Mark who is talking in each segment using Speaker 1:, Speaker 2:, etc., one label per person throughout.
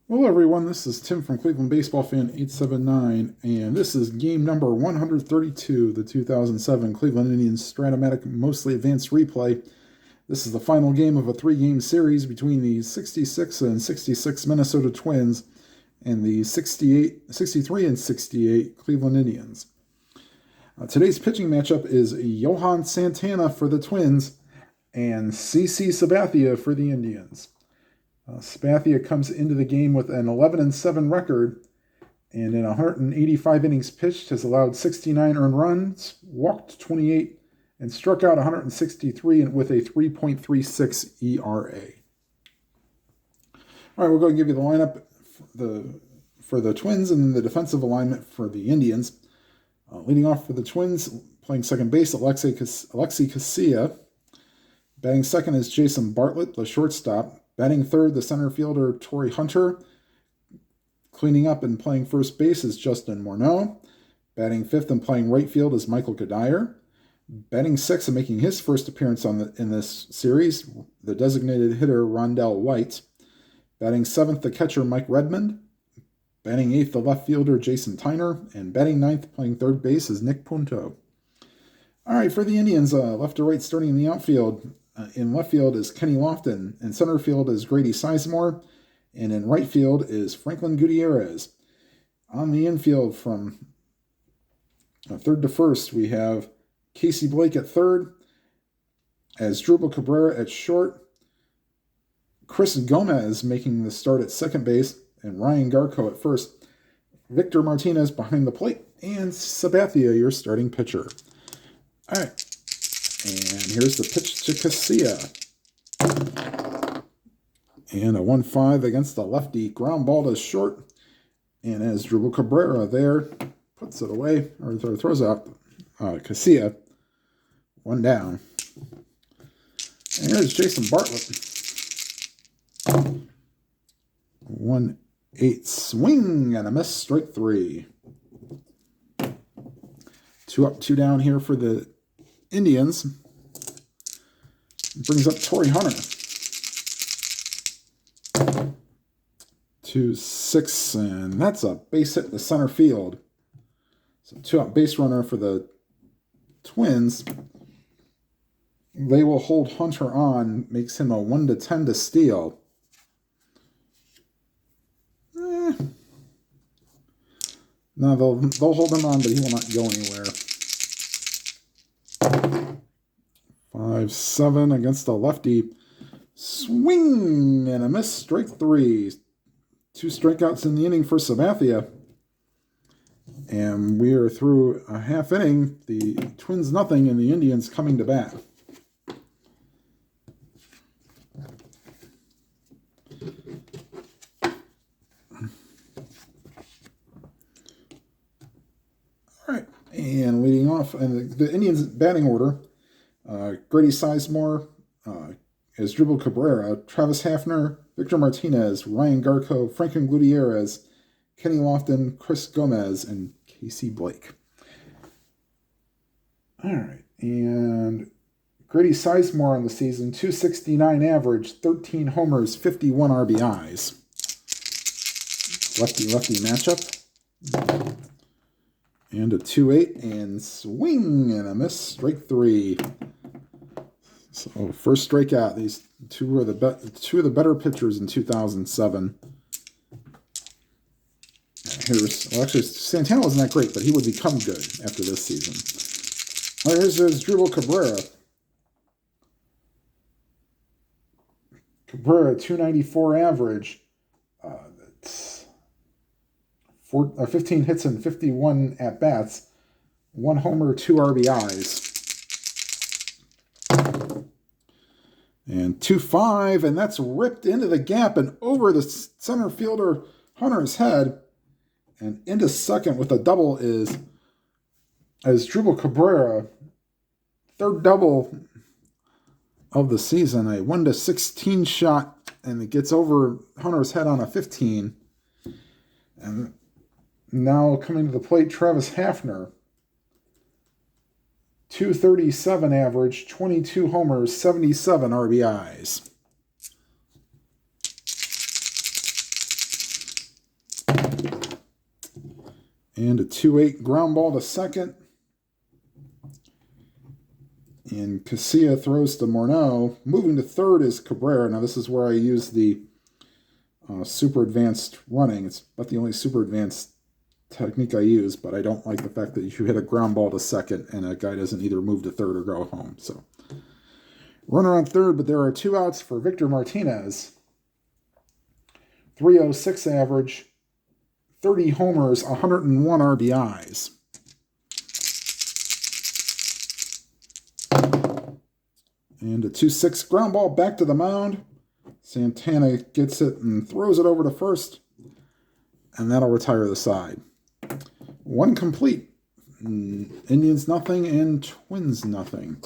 Speaker 1: Hello everyone, this is Tim from Cleveland Baseball Fan 879, and this is game number 132, the 2007 Cleveland Indians Stratomatic Mostly Advanced Replay. This is the final game of a three-game series between the 66 and 66 Minnesota Twins and the 63 and 68 Cleveland Indians. Today's pitching matchup is Johan Santana for the Twins and CC Sabathia for the Indians. Sabathia comes into the game with an 11-7 record, and in 185 innings pitched has allowed 69 earned runs, walked 28, and struck out 163 with a 3.36 ERA. All right, we're going to give you the lineup for the Twins and then the defensive alignment for the Indians. Leading off for the Twins, playing second base, Alexei Casilla. Batting second is Jason Bartlett, the shortstop. Batting third, the center fielder, Torrey Hunter. Cleaning up and playing first base is Justin Morneau. Batting fifth and playing right field is Michael Godire. Batting sixth and making his first appearance in this series, the designated hitter, Rondell White. Batting seventh, the catcher, Mike Redmond. Batting eighth, the left fielder, Jason Tyner. And batting ninth, playing third base, is Nick Punto. All right, for the Indians, left to right starting in the outfield. In left field is Kenny Lofton. In center field is Grady Sizemore. And in right field is Franklin Gutierrez. On the infield from third to first, we have Casey Blake at third, Asdrubal Cabrera at short, Chris Gomez making the start at second base, and Ryan Garco at first. Victor Martinez behind the plate, and Sabathia, your starting pitcher. All right. And here's the pitch to Casilla. And a 1-5 against the lefty. Ground ball to short. And Asdrubal Cabrera there puts it away, or throws out Casilla. One down. And here's Jason Bartlett. 1-8 swing and a miss, strike three. 2 up, 2 down here for the Indians. Brings up Torrey Hunter. 2-6, and that's a base hit to center field. So 2-out base runner for the Twins. They will hold Hunter on, makes him a 1-10 to steal. No, they'll hold him on, but he will not go anywhere. 5-7 against the lefty. Swing and a miss, strike three. 2 strikeouts in the inning for Sabathia. And we are through a half inning. The Twins nothing and the Indians coming to bat. All right, and leading off, and the Indians batting order. Grady Sizemore, Asdrubal Cabrera, Travis Hafner, Victor Martinez, Ryan Garco, Franklin Gutierrez, Kenny Lofton, Chris Gomez, and Casey Blake. All right, and Grady Sizemore on the season, 269 average, 13 homers, 51 RBIs. Lefty-lefty matchup. And a 2-8, and swing and a miss, strike three. So first strikeout. These two are two of the better pitchers in 2007. Actually, Santana wasn't that great, but he would become good after this season. Well, here's Asdrubal Cabrera. Cabrera, 294 average. That's 15 hits and 51 at-bats. 1 homer, 2 RBIs. And 2-5, and that's ripped into the gap and over the center fielder Hunter's head. And into second with a double is Asdrubal Cabrera. Third double of the season, a 1-16 shot, and it gets over Hunter's head on a 15. And now coming to the plate, Travis Hafner. 237 average, 22 homers, 77 RBIs. And a 2-8 ground ball to second. And Casilla throws to Morneau. Moving to third is Cabrera. Now this is where I use the super advanced running. It's about the only super advanced technique I use, but I don't like the fact that you hit a ground ball to second and a guy doesn't either move to third or go home. So runner on third, but there are 2 outs for Victor Martinez. 306 average, 30 homers, 101 RBIs. And a 2-6 ground ball back to the mound. Santana gets it and throws it over to first. And that'll retire the side. 1 complete. Indians nothing and Twins nothing.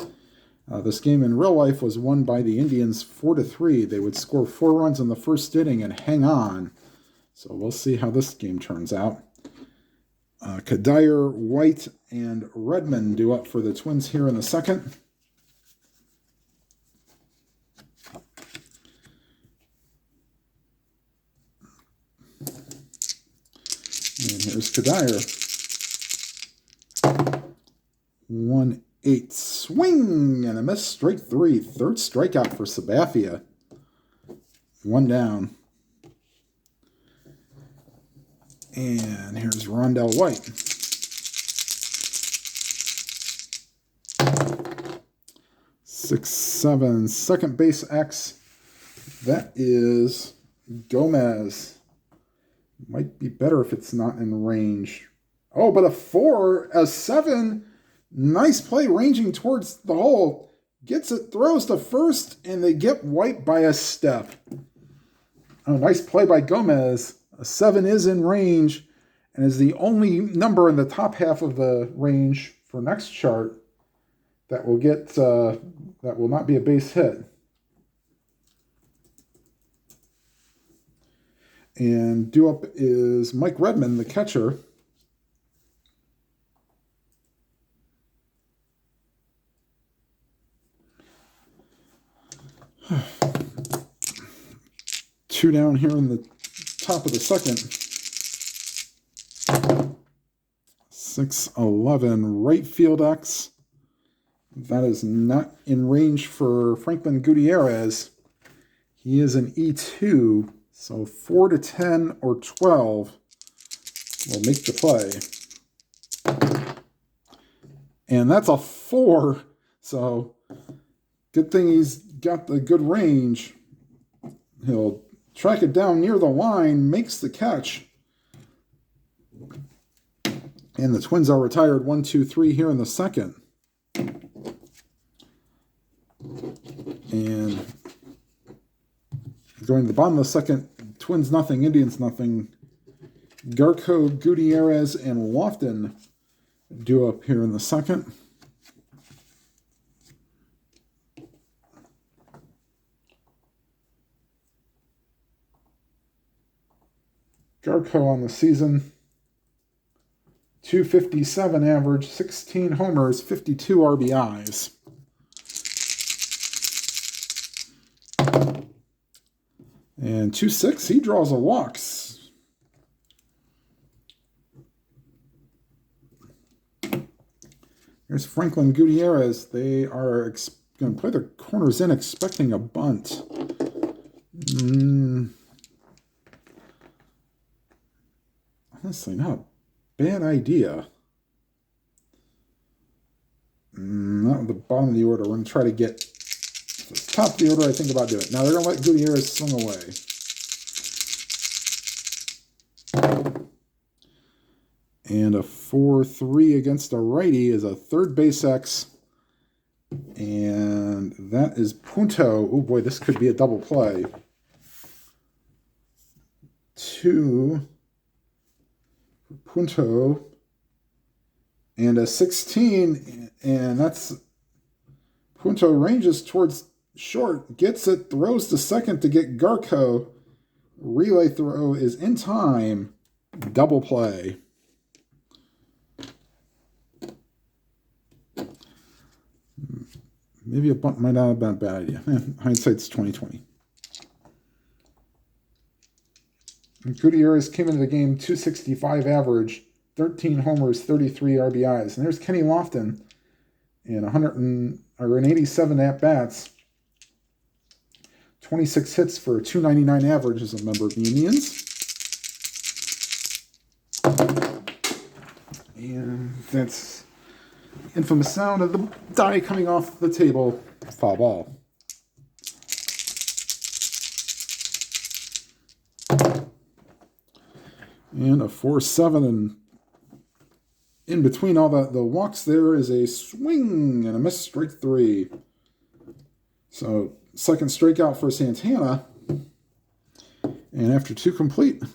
Speaker 1: This game in real life was won by the Indians 4-3. They would score 4 runs in the first inning and hang on. So we'll see how this game turns out. Kadire, White, and Redmond do up for the Twins here in the second. And here's Kadire. 1-8 swing and a miss, strike 3. Third strikeout for Sabathia. 1 down. And here's Rondell White. 6-7 second base X. That is Gomez. Might be better if it's not in range. Oh, but a 4, a 7. Nice play ranging towards the hole. Gets it, throws to first, and they get White by a step. Oh, nice play by Gomez. A 7 is in range and is the only number in the top half of the range for next chart that will get that will not be a base hit. And due up is Mike Redmond, the catcher. Two down here in the top of the second. 6-11 right field X. That is not in range for Franklin Gutierrez. He is an E2, so 4-10 or 12 will make the play. And that's a 4, so good thing he's got the good range. He'll track it down near the line, makes the catch. And the Twins are retired 1-2-3 here in the second. And going to the bottom of the second, Twins nothing, Indians nothing. Garco, Gutierrez, and Lofton due up here in the second. Garco on the season, 257 average, 16 homers, 52 RBIs. And 2-6, he draws a walks. Here's Franklin Gutierrez. They are going to play their corners in, expecting a bunt. Honestly, not a bad idea. Not at the bottom of the order. We're going to try to get to the top of the order. I think about doing it. Now they're going to let Gutierrez swing away. And a 4-3 against a righty is a third base X. And that is Punto. Oh boy, this could be a double play. 2 Punto, and a 16, and that's Punto ranges towards short, gets it, throws to second to get Garco. Relay throw is in time. Double play. Maybe a bunt might not have been a bad idea. Hindsight's 20/20. Gutierrez came into the game 265 average, 13 homers, 33 RBIs. And there's Kenny Lofton in 87 at-bats. 26 hits for a .299 average as a member of the Indians. And that's infamous sound of the die coming off the table. Foul ball. And a 4-7, and in between all the walks there is a swing and a miss, strike 3. So second strikeout for Santana. And after 2 complete, the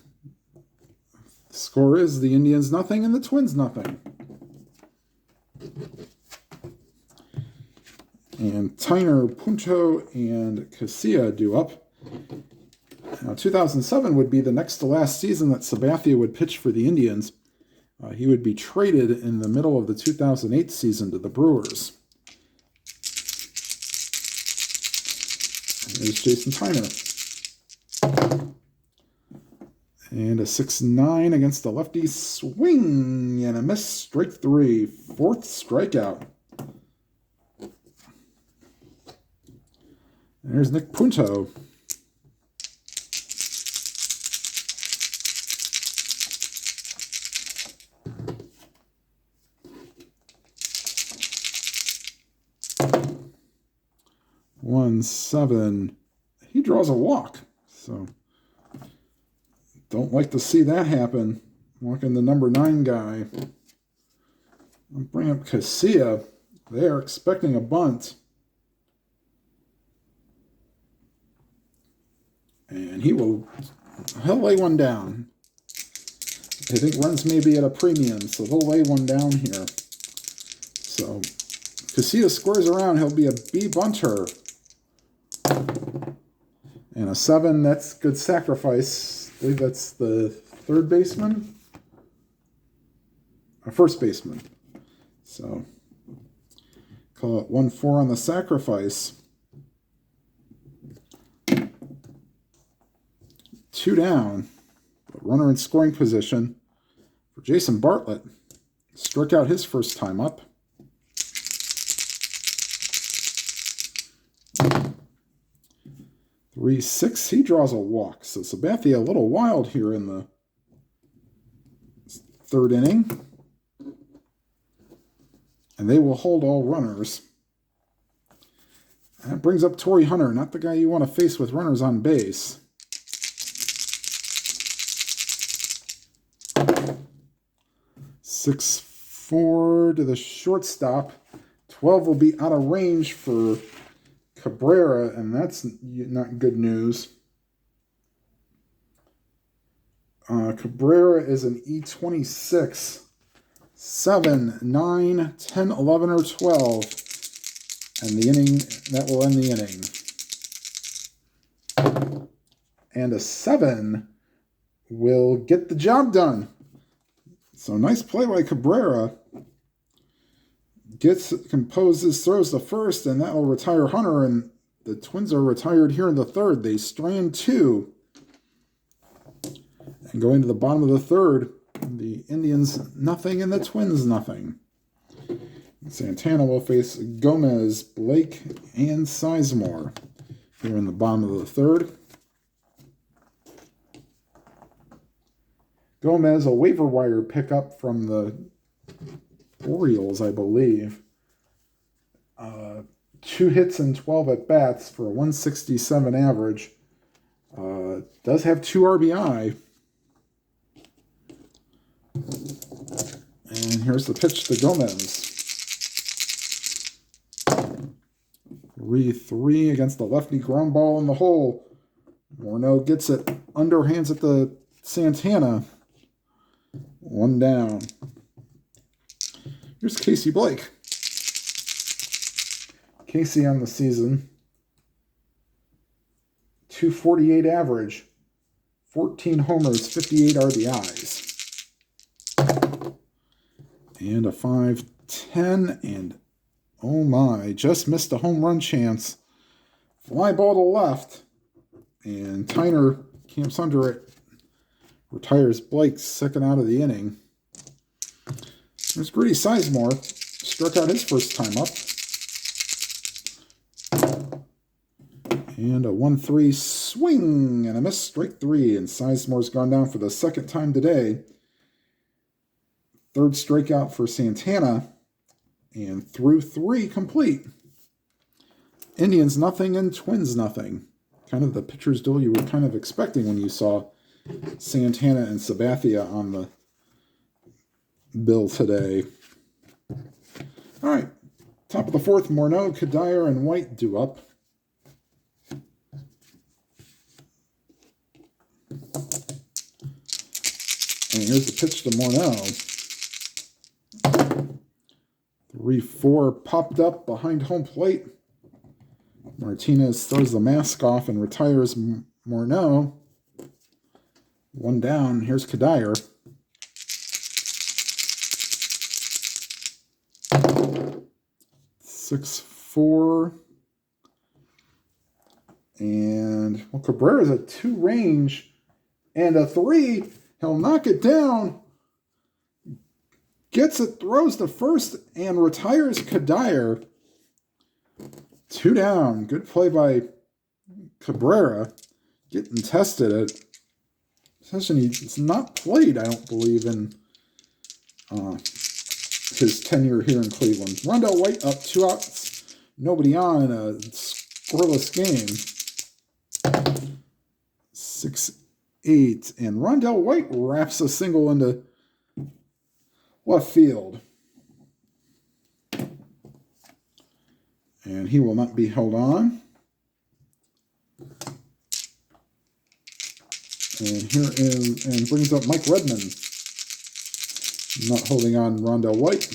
Speaker 1: score is the Indians nothing and the Twins nothing. And Tyner, Punto, and Casilla do up. Now, 2007 would be the next to last season that Sabathia would pitch for the Indians. He would be traded in the middle of the 2008 season to the Brewers. There's Jason Tyner. And a 6-9 against the lefty, swing and a miss, strike 3, 4th strikeout. There's Nick Punto. One 7. He draws a walk, so don't like to see that happen. Walking the number 9 guy. I'll bring up Casilla. They're expecting a bunt. And he'll lay one down. I think runs may be at a premium, so they'll lay one down here. So Casilla squares around. He'll be a B bunter. And a 7, that's good sacrifice. I believe that's the third baseman. A first baseman. So call it 1-4 on the sacrifice. 2 down. Runner in scoring position for Jason Bartlett. Struck out his first time up. 3-6. He draws a walk. So Sabathia a little wild here in the 3rd inning. And they will hold all runners. That brings up Torrey Hunter, not the guy you want to face with runners on base. 6-4 to the shortstop. 12 will be out of range for Cabrera, and that's not good news. Cabrera is an E26. 7, 9, 10, 11, or 12. And the inning, that will end the inning. And a 7 will get the job done. So nice play by Cabrera. Composes, throws the first, and that will retire Hunter, and the Twins are retired here in the 3rd. They strand 2. And going to the bottom of the 3rd, the Indians nothing and the Twins nothing. Santana will face Gomez, Blake, and Sizemore here in the bottom of the 3rd. Gomez, a waiver wire pickup from the Orioles, I believe. 2 hits and 12 at-bats for a 167 average. Does have 2 RBI. And here's the pitch to Gomez. 3-3 against the lefty, ground ball in the hole. Morneau gets it, underhands at the Santana. 1 down. Here's Casey Blake. Casey on the season. 248 average. 14 homers, 58 RBIs. And a 5-10, and oh my, just missed a home run chance. Fly ball to left, and Tyner camps under it. Retires Blake, second out of the inning. There's Gritty Sizemore. Struck out his first time up. And a 1-3 swing and a miss, strike 3. And Sizemore's gone down for the second time today. Third strikeout for Santana. And through 3 complete. Indians nothing and Twins nothing. Kind of the pitcher's duel you were kind of expecting when you saw Santana and Sabathia on the bill today. All right. Top of the 4th, Morneau, Kadire, and White due up. And here's the pitch to Morneau. 3-4 popped up behind home plate. Martinez throws the mask off and retires Morneau. 1 down. Here's Kadire. Six, 4. And, well, Cabrera's a 2 range and a 3. He'll knock it down. Gets it, throws to first, and retires Kadire. 2 down. Good play by Cabrera. Getting tested at session. He's not played, I don't believe, in his tenure here in Cleveland. Rondell White up 2 outs. Nobody on in a scoreless game. 6-8. And Rondell White wraps a single into left field. And he will not be held on. And here is, and brings up Mike Redmond. Not holding on Rondell White.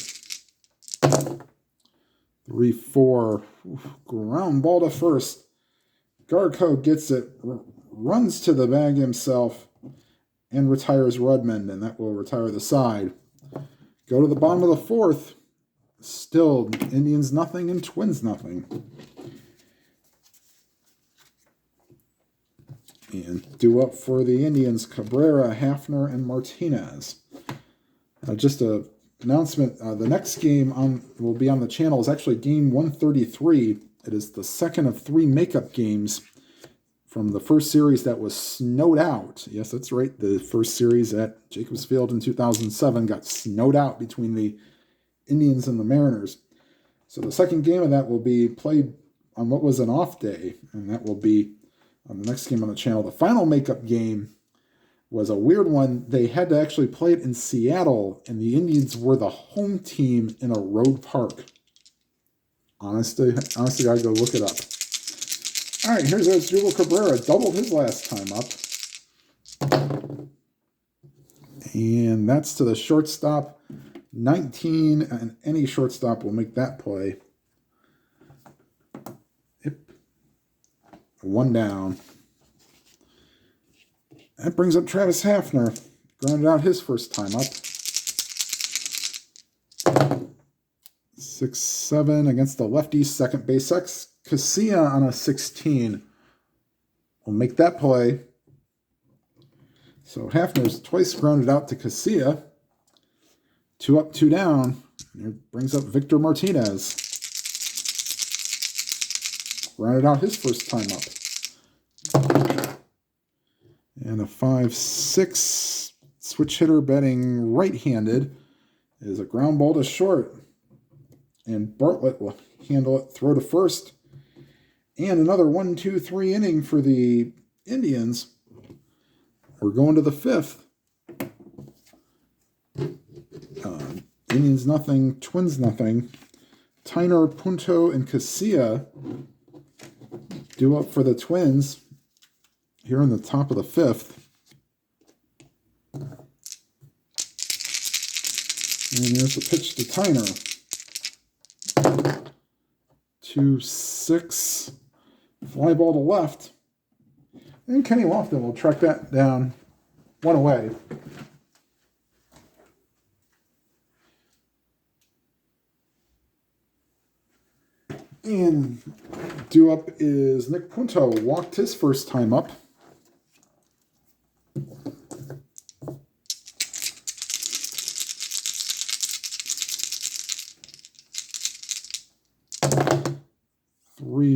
Speaker 1: 3-4. Ground ball to first. Garco gets it, runs to the bag himself, and retires Redmond, and that will retire the side. Go to the bottom of the 4th. Still, Indians nothing and Twins nothing. And due up for the Indians, Cabrera, Hafner, and Martinez. Just an announcement, the next game will be on the channel is actually game 133. It is the second of 3 makeup games from the first series that was snowed out. Yes, that's right. The first series at Jacobs Field in 2007 got snowed out between the Indians and the Mariners. So the second game of that will be played on what was an off day, and that will be on the next game on the channel. The final makeup game was a weird one. They had to actually play it in Seattle, and the Indians were the home team in a road park. Honestly, I go look it up. All right, here's Asdrubal Cabrera. Doubled his last time up. And that's to the shortstop. 19, and any shortstop will make that play. Yep. 1 down. That brings up Travis Hafner. Grounded out his first time up. 6-7 against the lefty, second base X. Casilla on a 16 will make that play. So Hafner's twice grounded out to Casilla. 2 up, 2 down. And it brings up Victor Martinez. Grounded out his first time up. And a 5-6 switch hitter batting right-handed is a ground ball to short. And Bartlett will handle it, throw to first. And another 1-2-3 inning for the Indians. We're going to the 5th. Indians nothing, Twins nothing. Tyner, Punto, and Casilla due up for the Twins here in the top of the 5th. And there's the pitch to Tyner. 2-6. Fly ball to left. And Kenny Lofton will track that down 1 away. And due up is Nick Punto. Walked his first time up.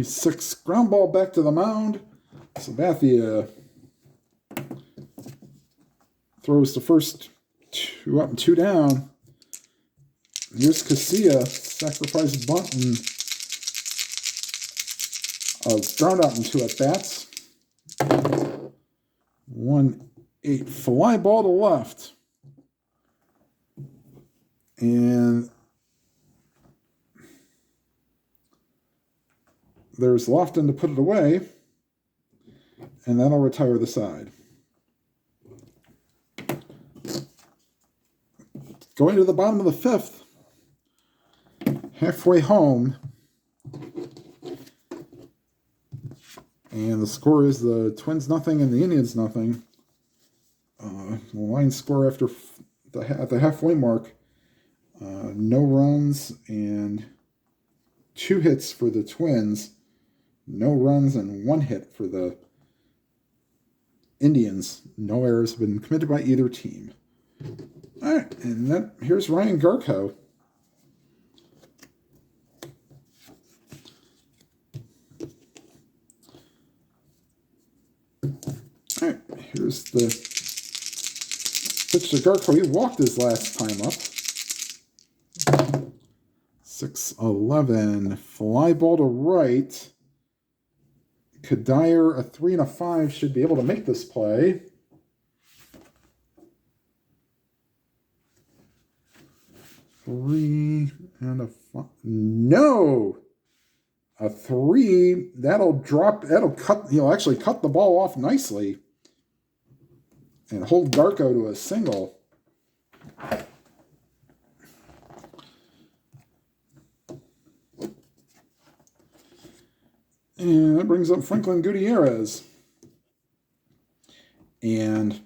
Speaker 1: 3-6 ground ball back to the mound. Sabathia throws the first 2 up and 2 down. Here's Casilla, sacrifice bunt and ground out in 2 at bats. 1-8 fly ball to left. And there's Lofton to put it away. And that'll retire the side. Going to the bottom of the 5th. Halfway home. And the score is the Twins nothing and the Indians nothing. The line score after at the halfway mark. No runs and 2 hits for the Twins. No runs and 1 hit for the Indians. No errors have been committed by either team. All right, and here's Ryan Garko. All right, here's the pitch to Garko. He walked his last time up. 6-11, fly ball to right. Kadir, a 3 and a 5, should be able to make this play. Three and a 5. No! A 3. That'll drop. That'll cut. He'll actually cut the ball off nicely and hold Garko to a single. And that brings up Franklin Gutierrez. And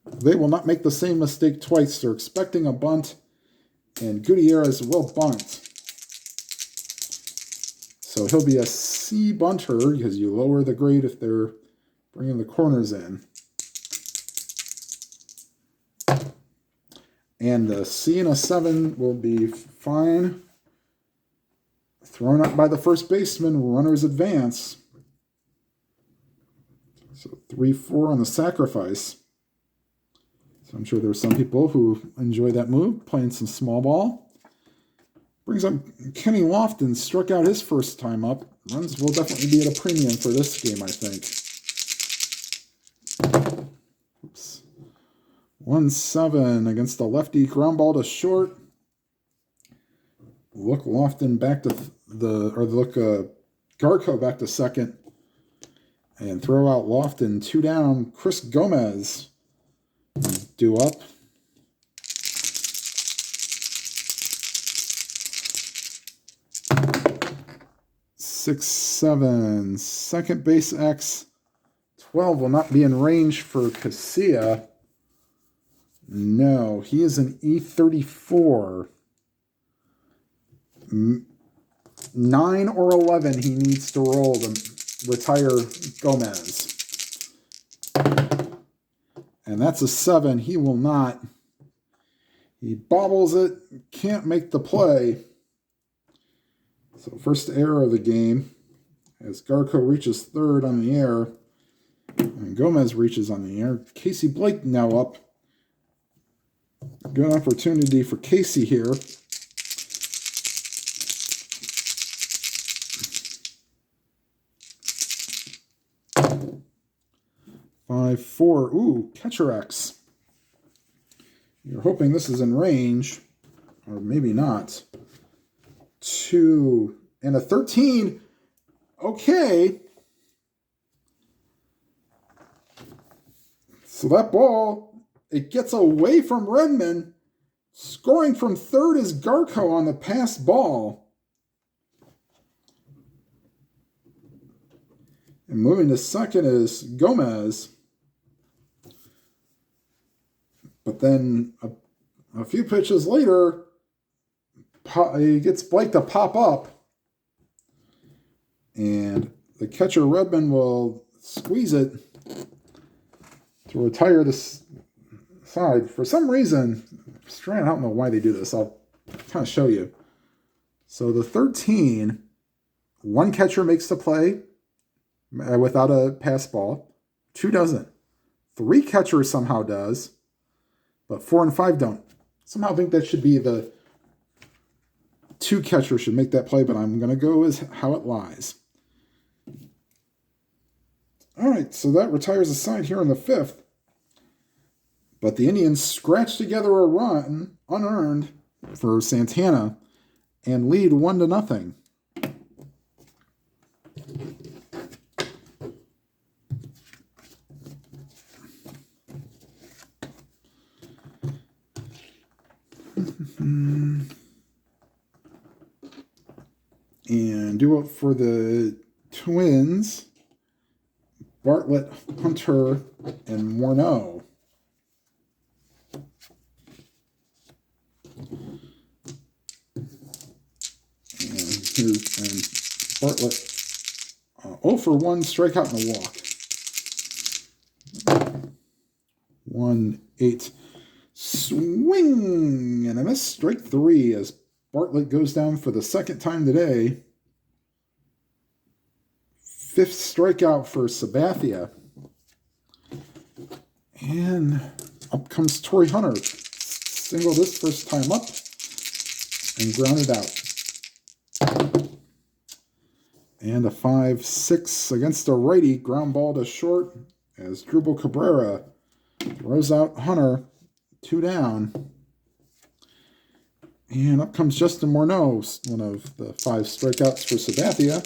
Speaker 1: they will not make the same mistake twice. They're expecting a bunt, and Gutierrez will bunt. So he'll be a C bunter because you lower the grade if they're bringing the corners in. And the C and a 7 will be fine. Thrown up by the first baseman, runners advance. So 3-4 on the sacrifice. So I'm sure there's some people who enjoy that move, playing some small ball. Brings up Kenny Lofton, struck out his first time up. Runs will definitely be at a premium for this game, I think. Oops. 1-7 against the lefty, ground ball to short. Look Lofton back to Garko back to second. And throw out Lofton, 2 down. Chris Gomez due up. Six, 7, second base X. 12 will not be in range for Casilla. No, he is an E34. 9 or 11 he needs to roll to retire Gomez. And that's a 7. He will not. He bobbles it. Can't make the play. So first error of the game as Garko reaches third on the air. And Gomez reaches on the air. Casey Blake now up. Good opportunity for Casey here. 5-4. Ooh, catcher X. You're hoping this is in range, or maybe not. 2 and a 13. Okay. So that ball, it gets away from Redmond. Scoring from third is Garko on the pass ball. And moving to second is Gomez. But then a few pitches later, he gets Blake to pop up. And the catcher Redmond will squeeze it to retire this side. For some reason, I don't know why they do this. I'll kind of show you. So the 13 One catcher makes the play without a pass ball. 2 doesn't. 3 catchers somehow does, but 4 and 5 don't. Somehow think that should be the 2 catchers should make that play, but I'm going to go as how it lies. All right, so that retires a side here in the 5th. But the Indians scratch together a run, unearned, for Santana, and lead 1-0. And do it for the Twins, Bartlett, Hunter, and Morneau. And Bartlett, 0 for 1, strikeout and a walk. 1-8. Swing and a miss. Strike 3 as Bartlett goes down for the 2nd time today. 5th strikeout for Sabathia. And up comes Torrey Hunter. Single this first time up and grounded out. And a 5-6 against a righty. Ground ball to short as Drupal Cabrera throws out Hunter. 2 down. And up comes Justin Morneau, one of the 5 strikeouts for Sabathia.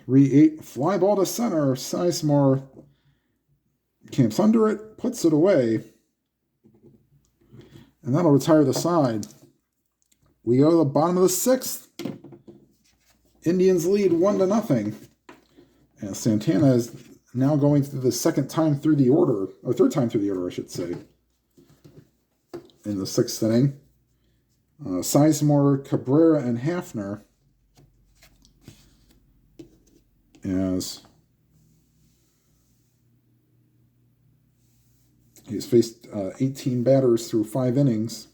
Speaker 1: 3-8, fly ball to center. Sizemore camps under it, puts it away. And that'll retire the side. We go to the bottom of the 6th. Indians lead 1-0. And Santana is now going through the 2nd time through the order, or 3rd time through the order, I should say, in the 6th inning. Sizemore, Cabrera, and Hafner as he's faced 18 batters through 5 innings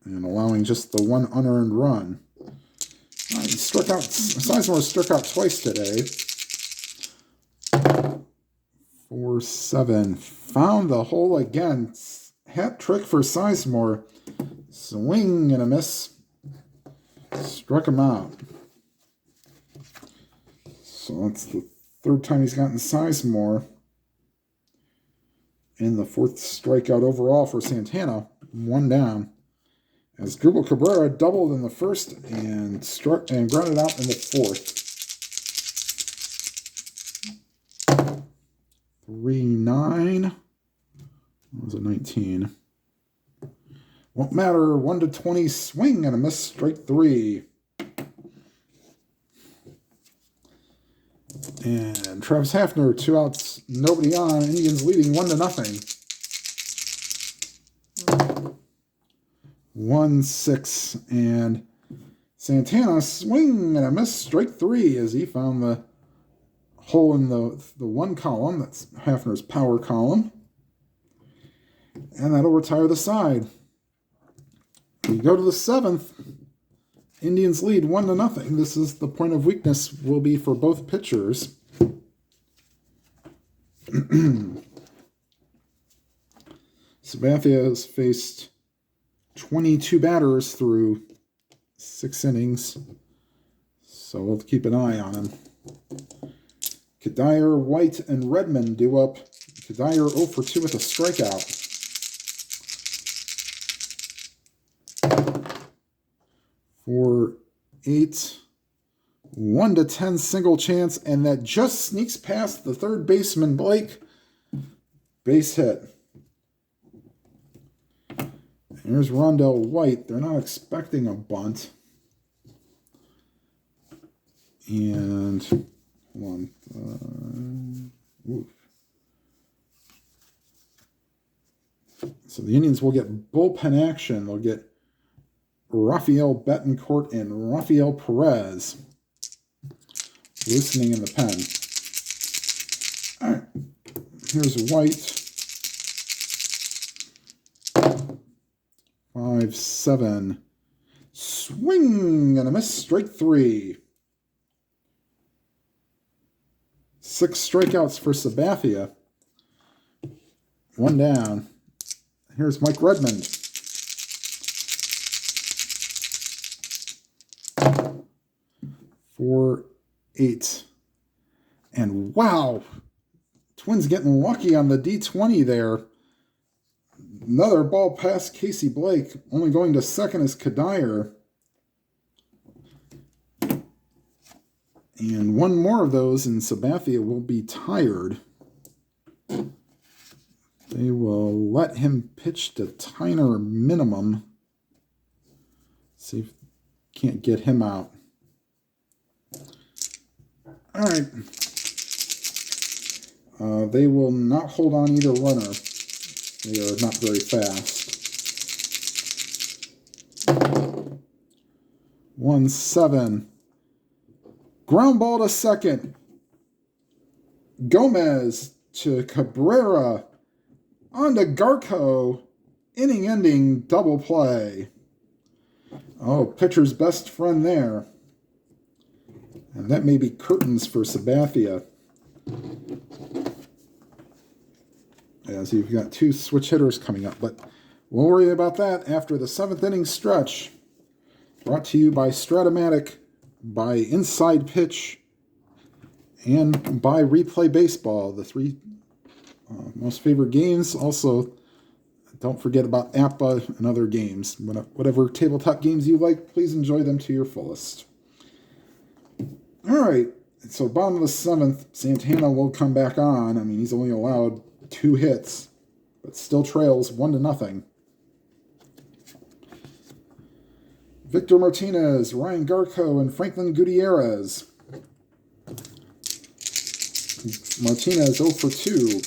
Speaker 1: and allowing just the 1 unearned run. He struck out. Sizemore struck out twice today. 4-7. Found the hole again. Hat trick for Sizemore. Swing and a miss. Struck him out. So that's the 3rd time he's gotten Sizemore. And the 4th strikeout overall for Santana. 1 down. As Drupal Cabrera doubled in the 1st and struck and grounded out in the 4th. 3-9. What was it? 19. Won't matter. 1-20. Swing and a miss. Strike 3. And Travis Hafner, 2 outs, nobody on. Indians leading 1-0. 1-6. And Santana, swing and a miss. Strike 3 as he found the hole in the 1 column. That's Hafner's power column. And that'll retire the side. We go to the 7th. Indians lead 1-0. This is the point of weakness will be for both pitchers. Sabathia has faced 22 batters through 6 innings, so we'll keep an eye on him. Kadire, White, and Redmond do up. Kadire 0 for 2 with a strikeout. For 8, 1-10 single chance, and that just sneaks past the 3rd baseman, Blake. Base hit. Here's Rondell White. They're not expecting a bunt. And, hold on. So the Indians will get bullpen action. They'll get Rafael Betancourt and Rafael Perez loosening in the pen. All right, here's White. 5-7. Swing and a miss, strike 3. 6 strikeouts for Sabathia. 1 down. Here's Mike Redmond. For 8. And wow, Twins getting lucky on the D20 there. Another ball past Casey Blake. Only going to second is Kadire. And one more of those, and Sabathia will be tired. They will let him pitch to Tyner minimum. See if can't get him out. All right. They will not hold on either runner. They are not very fast. 1-7. Ground ball to second. Gomez to Cabrera. On to Garco. Inning-ending double play. Oh, pitcher's best friend there. And that may be curtains for Sabathia. As you've got 2 switch hitters coming up. But we'll worry about that after the 7th inning stretch. Brought to you by Stratomatic, by Inside Pitch, and by Replay Baseball, the 3 most favorite games. Also, don't forget about APA and other games. Whatever tabletop games you like, please enjoy them to your fullest. All right, so bottom of the 7th, Santana will come back on. I mean, he's only allowed 2 hits, but still trails 1-0. Victor Martinez, Ryan Garco, and Franklin Gutierrez. Martinez 0 for 2.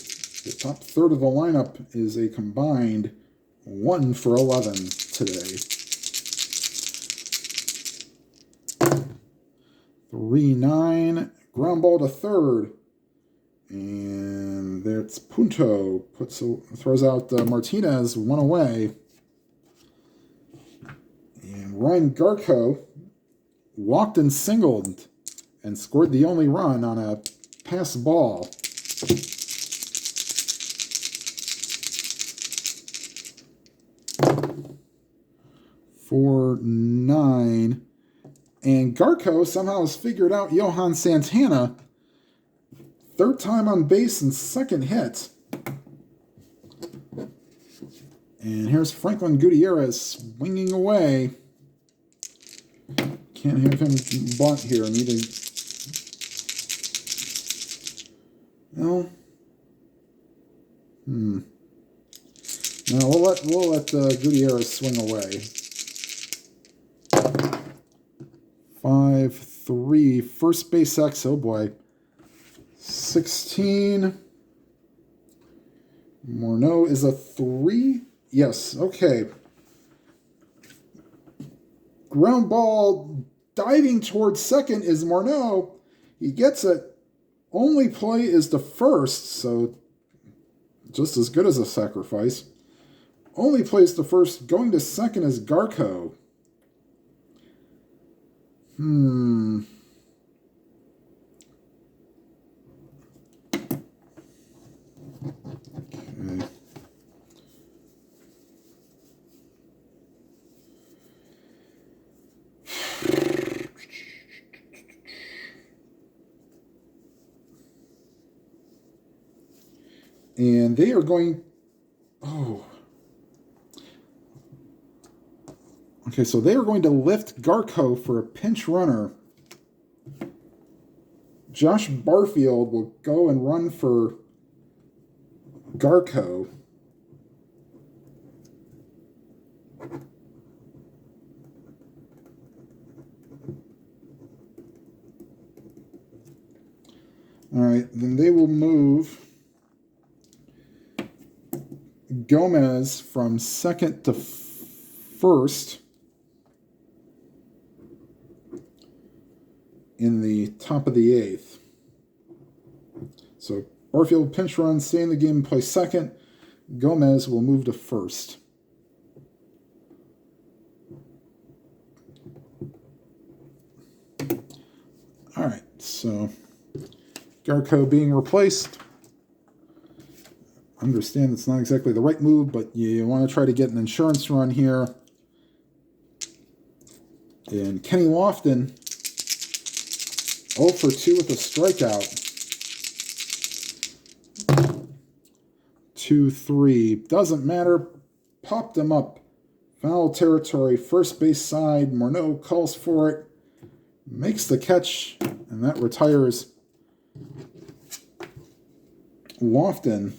Speaker 1: The top third of the lineup is a combined 1 for 11 today. 3-9. Ground ball to third. And that's Punto. Throws out Martinez, 1 away. And Ryan Garco walked and singled and scored the only run on a pass ball. For 9. And Garco somehow has figured out Johan Santana. 3rd time on base and 2nd hit. And here's Franklin Gutierrez swinging away. Can't have him bunt here. No. No, we'll let Gutierrez swing away. 5-3. First base X. Oh boy. 16. Morneau is a 3. Yes, okay. Ground ball diving towards second is Morneau. He gets it. Only play is to first, so just as good as a sacrifice. Only plays to first. Going to second is Garco. Okay. And they are going... Oh. Okay, so they are going to lift Garco for a pinch runner. Josh Barfield will go and run for Garco. All right, then they will move Gomez from second to first in the top of the 8th. So Barfield pinch run, stay in the game and play second. Gomez will move to first. So, Garco being replaced. Understand it's not exactly the right move, but you want to try to get an insurance run here. And Kenny Lofton, 0 for 2 with a strikeout. 2-3. Doesn't matter. Popped him up. Foul territory, first base side. Morneau calls for it. Makes the catch, and that retires Lofton.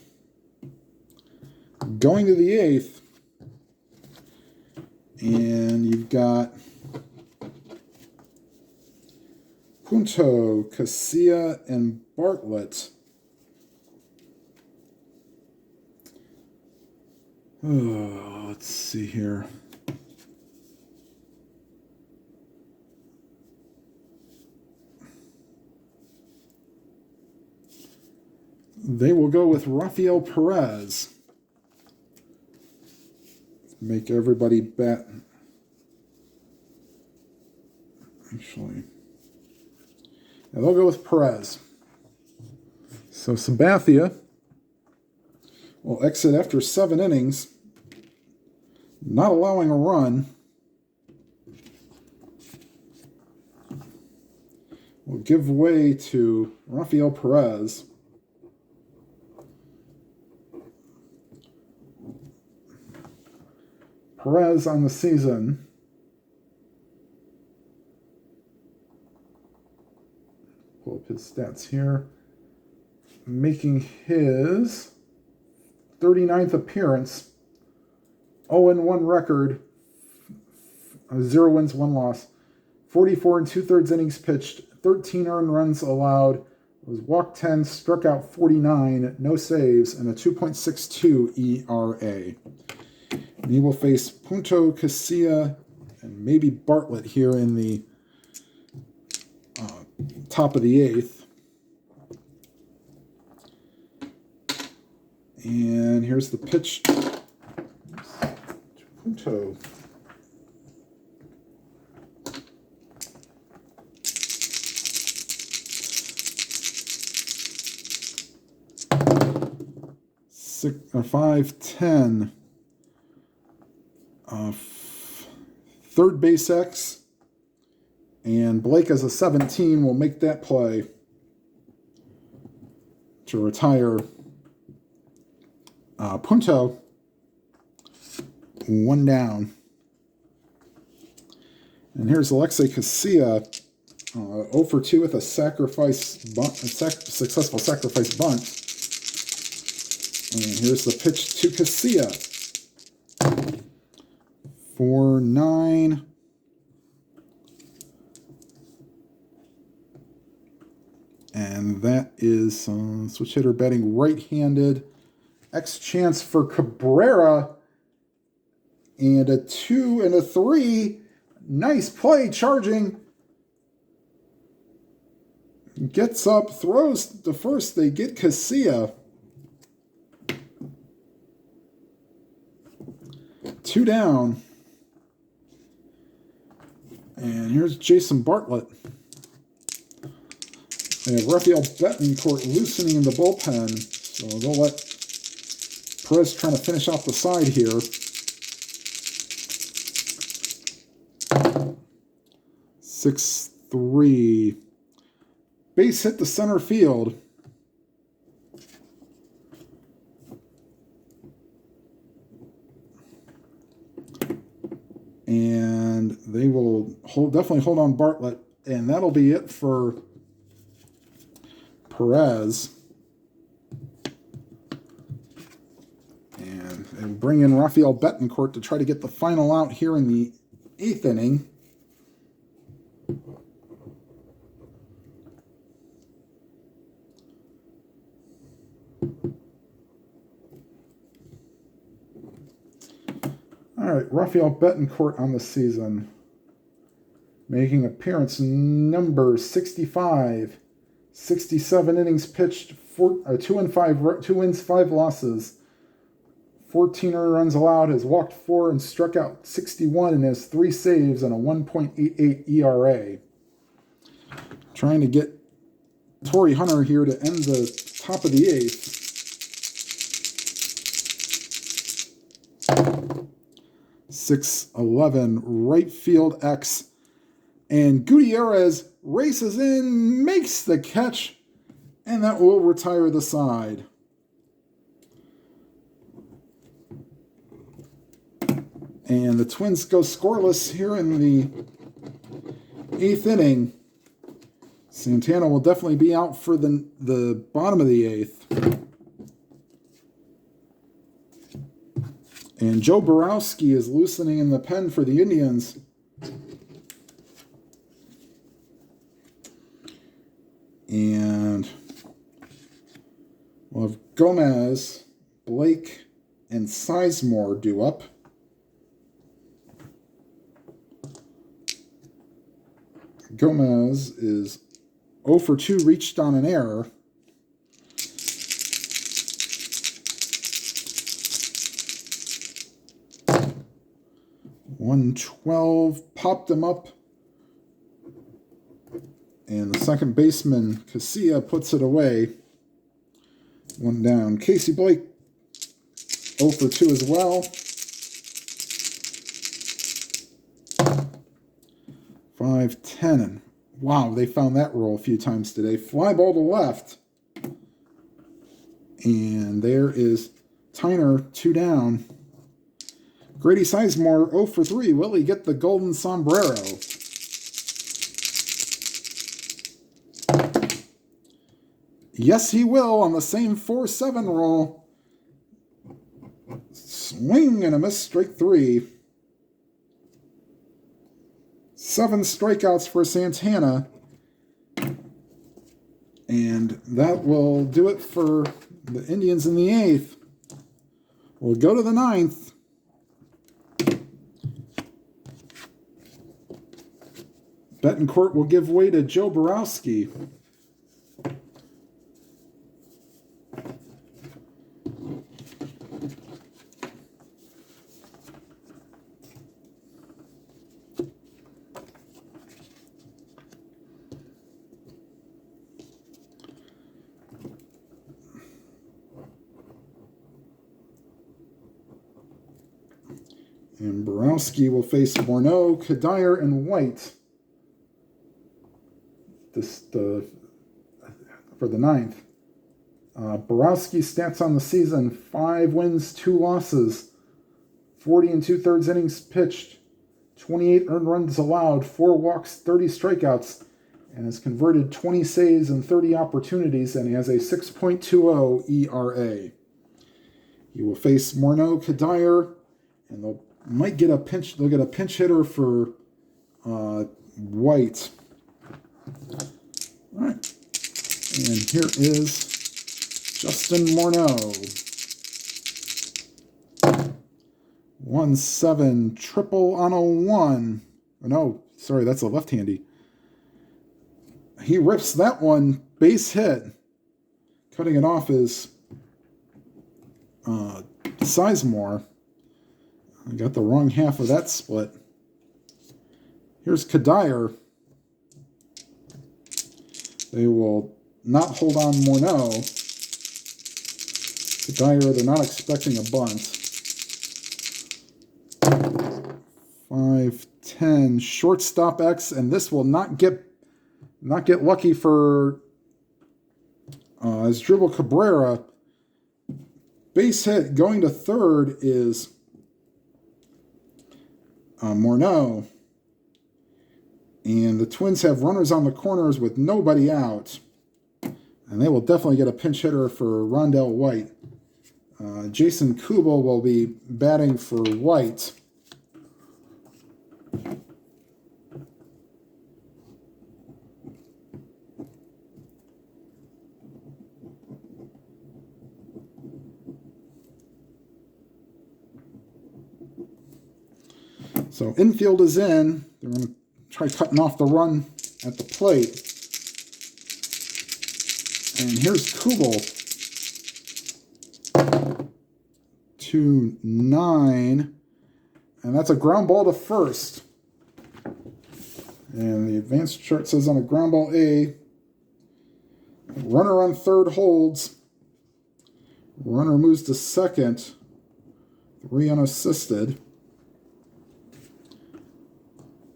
Speaker 1: Going to the 8th, and you've got Punto, Casilla, and Bartlett. Oh, let's see here. They will go with Rafael Perez. Make everybody bat. Actually, yeah, they'll go with Perez. So Sabathia will exit after 7 innings, not allowing a run. Will give way to Rafael Perez. Perez on the season, pull up his stats here, making his 39th appearance, 0-1 record, 0 wins, 1 loss, 44 2/3 innings pitched, 13 earned runs allowed, was walked 10, struck out 49, no saves, and a 2.62 ERA. And he will face Punto, Casilla, and maybe Bartlett here in the top of the 8th. And here's the pitch. Punto. Six, 5'10". Third base X, and Blake as a 17 will make that play to retire Punto. 1 down. And here's Alexei Casilla, 0 for 2 with a sacrifice bunt, successful sacrifice bunt. And here's the pitch to Casilla. 4-9. And that is switch hitter batting right-handed. X chance for Cabrera. And a 2 and a 3. Nice play, charging. Gets up, throws to first. They get Casilla. 2 down. And here's Jason Bartlett. They have Rafael Betancourt loosening in the bullpen. So they'll let Perez trying to finish off the side here. 6-3. Base hit to center field. And they will definitely hold on Bartlett. And that'll be it for Perez. And bring in Rafael Betancourt to try to get the final out here in the 8th inning. All right, Rafael Betancourt on the season, making appearance number 65, 67 innings pitched, 2 wins, 5 losses, 14 earned runs allowed, has walked 4 and struck out 61, and has 3 saves and a 1.88 ERA. Trying to get Torrey Hunter here to end the top of the 8th. 6-11, right field X. And Gutierrez races in, makes the catch, and that will retire the side. And the Twins go scoreless here in the 8th inning. Santana will definitely be out for the bottom of the 8th. And Joe Borowski is loosening in the pen for the Indians. And we'll have Gomez, Blake, and Sizemore due up. Gomez is 0 for 2, reached on an error. .112, popped him up. And the second baseman, Casilla, puts it away. 1 down. Casey Blake, 0 for 2 as well. 5-10. Wow, they found that roll a few times today. Fly ball to left. And there is Tyner, 2 down. Grady Sizemore, 0 for 3. Will he get the golden sombrero? Yes, he will on the same 4-7 roll. Swing and a miss, strike 3. 7 strikeouts for Santana. And that will do it for the Indians in the 8th. We'll go to the 9th. Betancourt will give way to Joe Borowski. And Borowski will face Morneau, Kadire, and White. For the 9th. Borowski stats on the season: 5 wins, 2 losses, 40 2/3 innings pitched, 28 earned runs allowed, 4 walks, 30 strikeouts, and has converted 20 saves and 30 opportunities, and he has a 6.20 ERA. He will face Morneau, Kadire, and they'll get a pinch hitter for White. All right. And here is Justin Morneau. 1-7, triple on a 1. Oh, no, sorry, that's a left-handy. He rips that one, base hit. Cutting it off is Sizemore. I got the wrong half of that split. Here's Kadire. They will not hold on Morneau. Kadire, they're not expecting a bunt. 5-10, shortstop X, and this will not get lucky for Asdrubal Cabrera. Base hit going to third is Morneau. And the Twins have runners on the corners with nobody out. And they will definitely get a pinch hitter for Rondell White. Jason Kubel will be batting for White. So infield is in. They're going to try cutting off the run at the plate. And here's Kubel. 2-9. And that's a ground ball to first. And the advanced chart says on a ground ball A, Runner on third holds. Runner moves to second. 3 unassisted.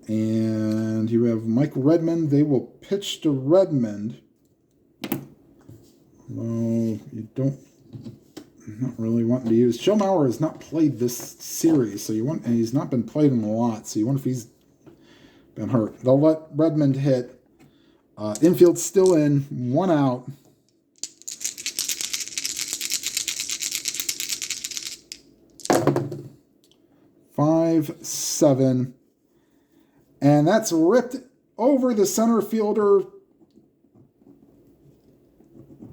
Speaker 1: And you have Mike Redmond. They will pitch to Redmond. No, you don't. Not really wanting to use. Joe Mauer has not played this series, so and he's not been played in a lot. So you wonder if he's been hurt. They'll let Redmond hit. Infield still in, 1 out. Five, 7. And that's ripped over the center fielder,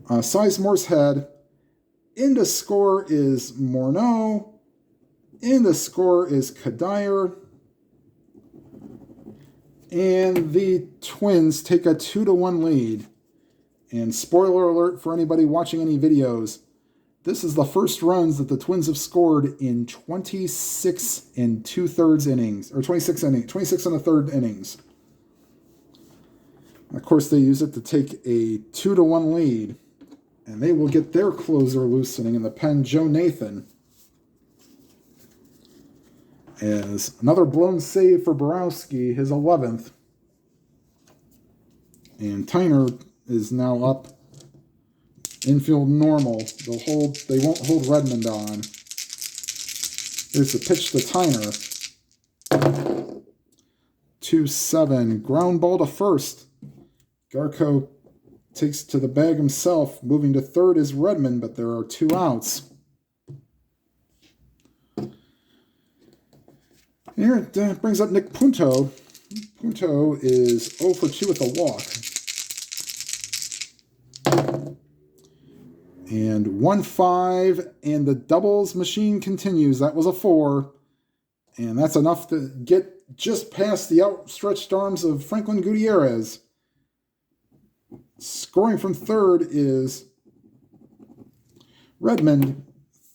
Speaker 1: Sizemore's head. In to score is Morneau. In to score is Kadire. And the Twins take a 2-1 lead. And spoiler alert for anybody watching any videos, this is the first runs that the Twins have scored in 26 2/3 innings, or 26 1/3 innings. Of course, they use it to take a 2-1 lead, and they will get their closer loosening in the pen, Joe Nathan. As another blown save for Borowski, his 11th. And Tyner is now up. Infield normal. They won't hold Redmond on. Here's the pitch to Tyner. 2-7. Ground ball to first. Garco takes to the bag himself. Moving to third is Redmond, but there are 2 outs. Here it brings up Nick Punto. Punto is 0 for 2 with a walk. And 1-5, and the doubles machine continues. That was a 4. And that's enough to get just past the outstretched arms of Franklin Gutierrez. Scoring from third is Redmond,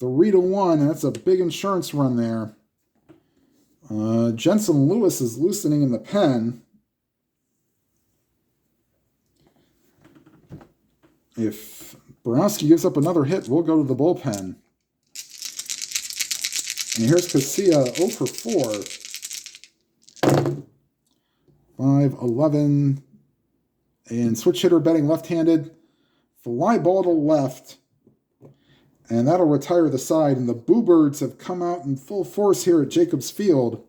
Speaker 1: 3-1, and that's a big insurance run there. Jensen Lewis is loosening in the pen. If Borowski gives up another hit, we'll go to the bullpen. And here's Casilla, 0 for 4. 5-11. And switch hitter betting left-handed. Fly ball to left. And that'll retire the side. And the Bluebirds have come out in full force here at Jacobs Field.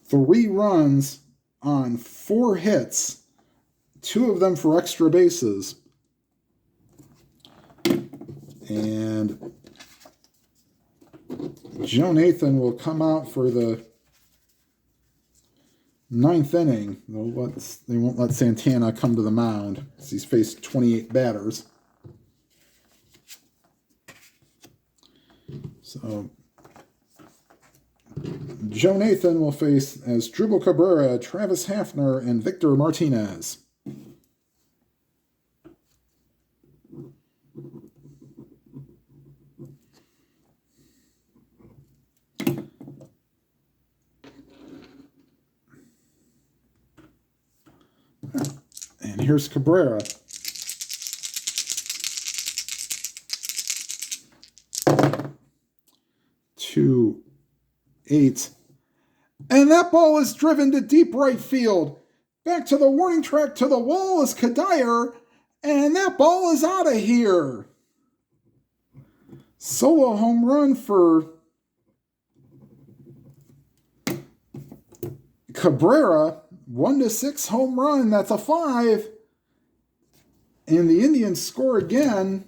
Speaker 1: 3 runs on 4 hits. 2 of them for extra bases. And Joe Nathan will come out for the 9th inning. They won't let Santana come to the mound because he's faced 28 batters. So Joe Nathan will face as Drupal Cabrera, Travis Hafner, and Victor Martinez. And here's Cabrera. Two, 8. And that ball is driven to deep right field. Back to the warning track to the wall is Kadire. And that ball is out of here. Solo home run for Cabrera. 1-6 home run. That's a 5. And the Indians score again.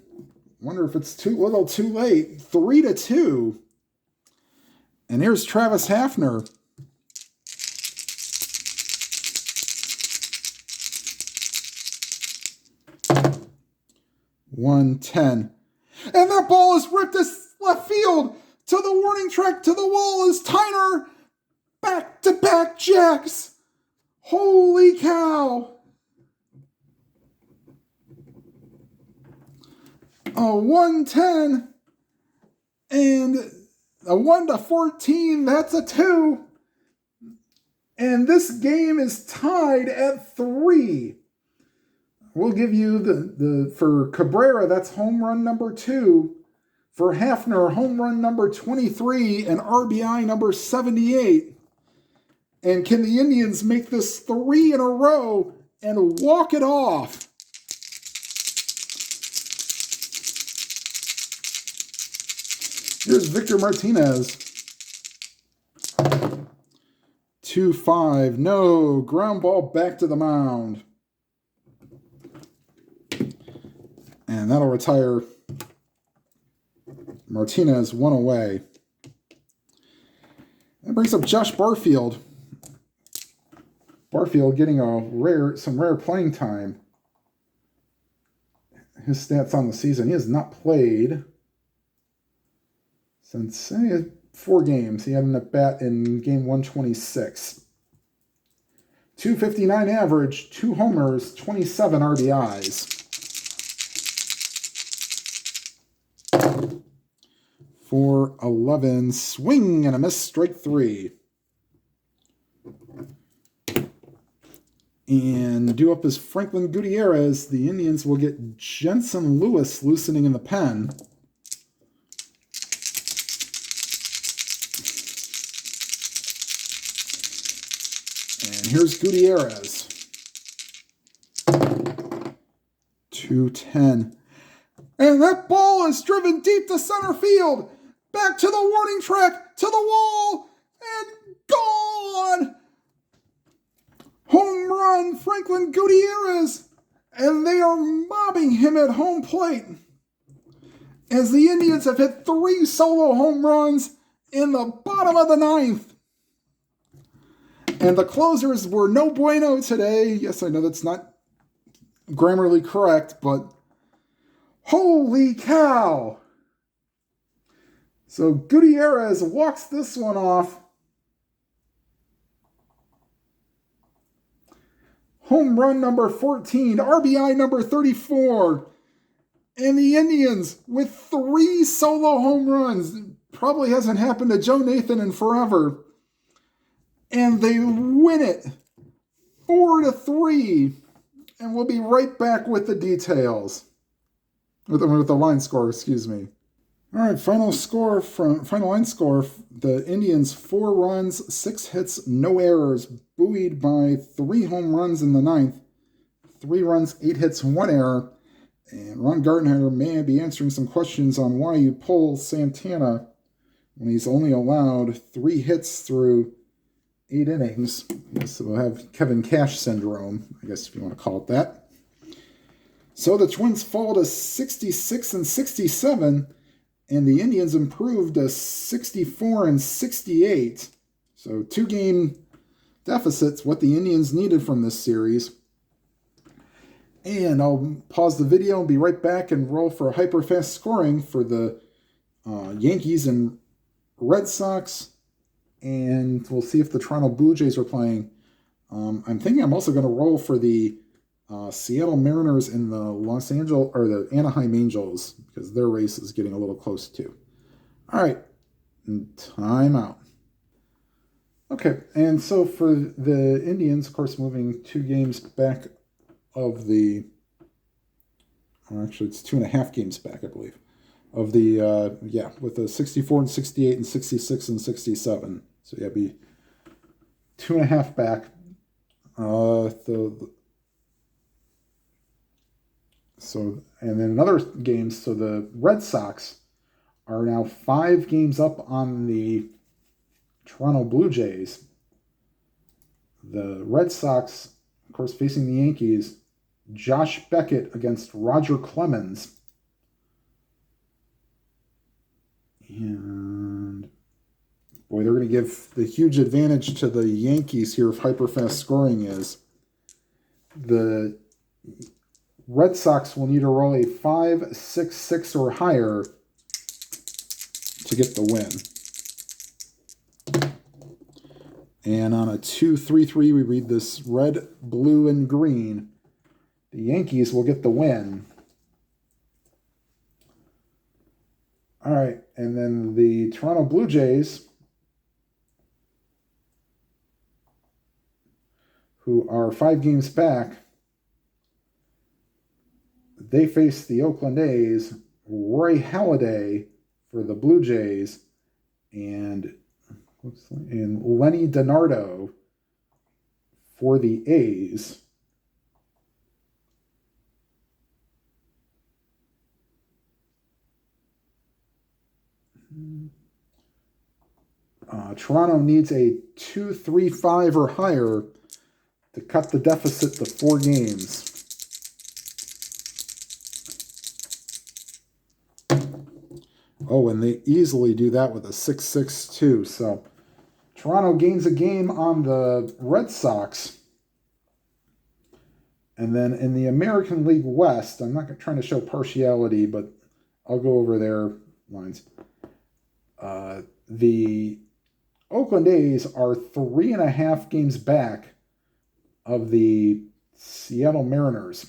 Speaker 1: Wonder if it's too little too late. 3-2. And here's Travis Hafner. .110. And that ball is ripped to left field. To the warning track, to the wall is Tyner. Back-to-back jacks. Holy cow. A 110 and a 1-14, that's a 2. And this game is tied at 3. we'll give you for Cabrera, that's home run number 2. For Hafner, home run number 23 and RBI number 78. And can the Indians make this 3 in a row and walk it off? Here's Victor Martinez. 2-5. No. Ground ball back to the mound. And that'll retire Martinez 1 away. That brings up Josh Barfield. Barfield getting some rare playing time. His stats on the season: he has not played since 4 games. He had an at-bat in game 126. 259 average, 2 homers, 27 RBIs. For 11, swing and a miss, strike 3. And due up is Franklin Gutierrez. The Indians will get Jensen Lewis loosening in the pen. And here's Gutierrez. 210. And that ball is driven deep to center field. Back to the warning track, to the wall, and gone! Home run, Franklin Gutierrez. And they are mobbing him at home plate. As the Indians have hit 3 solo home runs in the bottom of the 9th. And the closers were no bueno today. Yes, I know that's not grammarly correct, but holy cow! So Gutierrez walks this one off. Home run number 14, RBI number 34. And the Indians with 3 solo home runs. Probably hasn't happened to Joe Nathan in forever. And they win it 4-3. And we'll be right back with the details. With the line score, excuse me. All right, final line score. The Indians 4 runs, 6 hits, no errors, buoyed by 3 home runs in the 9th. 3 runs, 8 hits, 1 error. And Ron Gardenhire may be answering some questions on why you pull Santana when he's only allowed 3 hits through 8 innings. So we'll have Kevin Cash syndrome, I guess if you want to call it that. So the Twins fall to 66 and 67, and the Indians improved to 64 and 68. So 2-game deficits, what the Indians needed from this series. And I'll pause the video and be right back and roll for hyper-fast scoring for the Yankees and Red Sox. And we'll see if the Toronto Blue Jays are playing. I'm thinking I'm also going to roll for the Seattle Mariners and the Anaheim Angels, because their race is getting a little close too. All right, time out. Okay, and so for the Indians, of course, moving 2 games back of the, actually it's 2.5 games back, I believe, of the, with the 64 and 68 and 66 and 67. So yeah, be 2.5 back. And then another game, so the Red Sox are now 5 games up on the Toronto Blue Jays. The Red Sox, of course, facing the Yankees. Josh Beckett against Roger Clemens. And boy, they're going to give the huge advantage to the Yankees here if hyper-fast scoring is. The Red Sox will need to roll a 5-6-6 or higher to get the win. And on a 2-3-3, we read this red, blue, and green. The Yankees will get the win. All right, and then the Toronto Blue Jays, who are 5 games back, They face the Oakland A's, Roy Halladay for the Blue Jays, and Lenny DiNardo for the A's. Toronto needs a 2-3-5 or higher to cut the deficit to 4 games. Oh, and they easily do that with a 6-6-2. So Toronto gains a game on the Red Sox. And then in the American League West, I'm not trying to show partiality, but I'll go over their lines. The Oakland A's are 3.5 games back of the Seattle Mariners.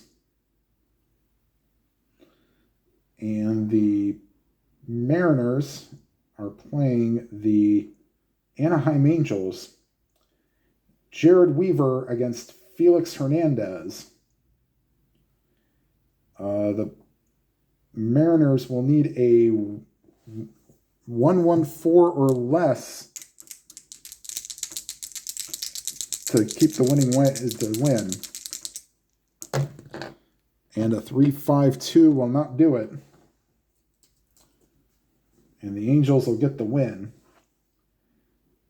Speaker 1: And the Mariners are playing the Anaheim Angels. Jared Weaver against Felix Hernandez. The Mariners will need a 1-1-4 or less to keep the win. And a 3-5-2 will not do it. And the Angels will get the win.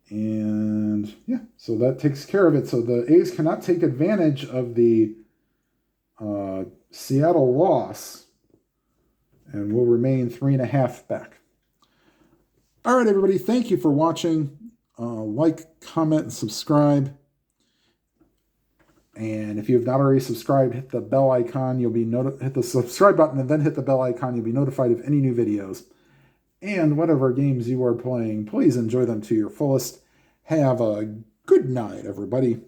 Speaker 1: And yeah, so that takes care of it. So the A's cannot take advantage of the Seattle loss and will remain 3.5 back. All right, everybody, thank you for watching. Like, comment, and subscribe. And if you have not already subscribed, hit the bell icon. You'll be hit the subscribe button and then hit the bell icon. You'll be notified of any new videos. And whatever games you are playing, please enjoy them to your fullest. Have a good night, everybody.